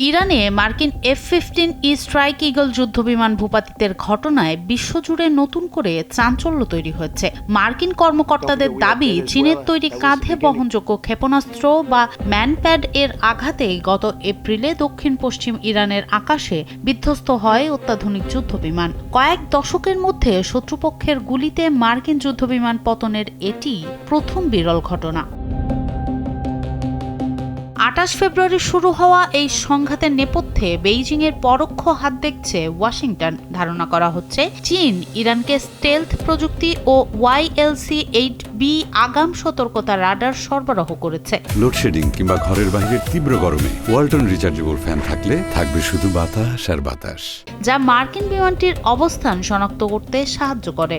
ইরানে মার্কিন F-15E strike eagle যুদ্ধবিমান ভূপাতিতের ঘটনায় বিশ্বজুড়ে নতুন করে চাঞ্চল্য তৈরি হয়েছে। মার্কিন কর্মকর্তাদের দাবি, চীনের তৈরি কাঁধে বহনযোগ্য ক্ষেপণাস্ত্র বা ম্যানপ্যাড এর আঘাতে গত এপ্রিলে দক্ষিণ পশ্চিম ইরানের আকাশে বিধ্বস্ত হয় অত্যাধুনিক যুদ্ধবিমান। কয়েক দশকের মধ্যে শত্রুপক্ষের গুলিতে মার্কিন যুদ্ধবিমান পতনের এটি প্রথম বিরল ঘটনা। 28 ফেব্রুয়ারি শুরু হওয়া এই সংঘাতের নেপথ্যে বেইজিংয়ের পরোক্ষ হাত দেখছে ওয়াশিংটন। ধারণা করা হচ্ছে, চীন ইরানকে স্টেলথ প্রযুক্তি ও YLC-8B আগাম সতর্কতা রাডার সরবরাহ করেছে। লোডশেডিং কিংবা ঘরের বাইরের তীব্র গরমে ওয়ালটন রিচার্জেবল ফ্যান থাকলে থাকবে শুধু বাতাস আর বাতাস, যা মার্কিন বিমানটির অবস্থান শনাক্ত করতে সাহায্য করে।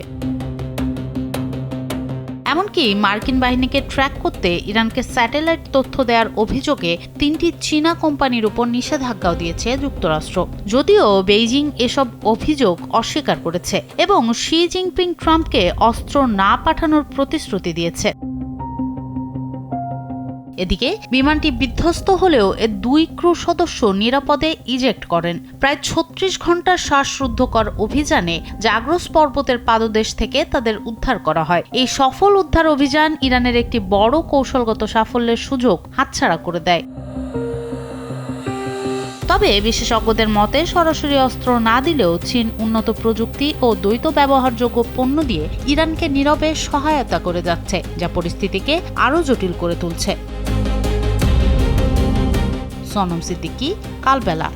এমনকি মার্কিন বাহিনীকে ট্র্যাক করতে ইরানকে স্যাটেলাইট তথ্য দেওয়ার অভিযোগে 3টি চীনা কোম্পানির উপর নিষেধাজ্ঞাও দিয়েছে যুক্তরাষ্ট্র। যদিও বেইজিং এসব অভিযোগ অস্বীকার করেছে এবং শি জিনপিং ট্রাম্পকে অস্ত্র না পাঠানোর প্রতিশ্রুতি দিয়েছে। এদিকে বিমানটি বিধ্বস্ত হলেও এর 2 ক্রু সদস্য নিরাপদে ইজেক্ট করেন। প্রায় 36 ঘন্টার শ্বাসরুদ্ধকর অভিযানে জাগ্রস পর্বতের পাদদেশ থেকে তাদের উদ্ধার করা হয়। এই সফল উদ্ধার অভিযান ইরানের একটি বড় কৌশলগত সাফল্যের সুযোগ হাতছাড়া করে দেয়। তবে বিশেষজ্ঞদের মতে, সরাসরি অস্ত্র না দিলেও চীন উন্নত প্রযুক্তি ও দ্বৈত ব্যবহারযোগ্য পণ্য দিয়ে ইরানকে নীরবে সহায়তা করে যাচ্ছে, যা পরিস্থিতিকে আরও জটিল করে তুলছে। সোনম সিদ্দিকী, কালবেলা।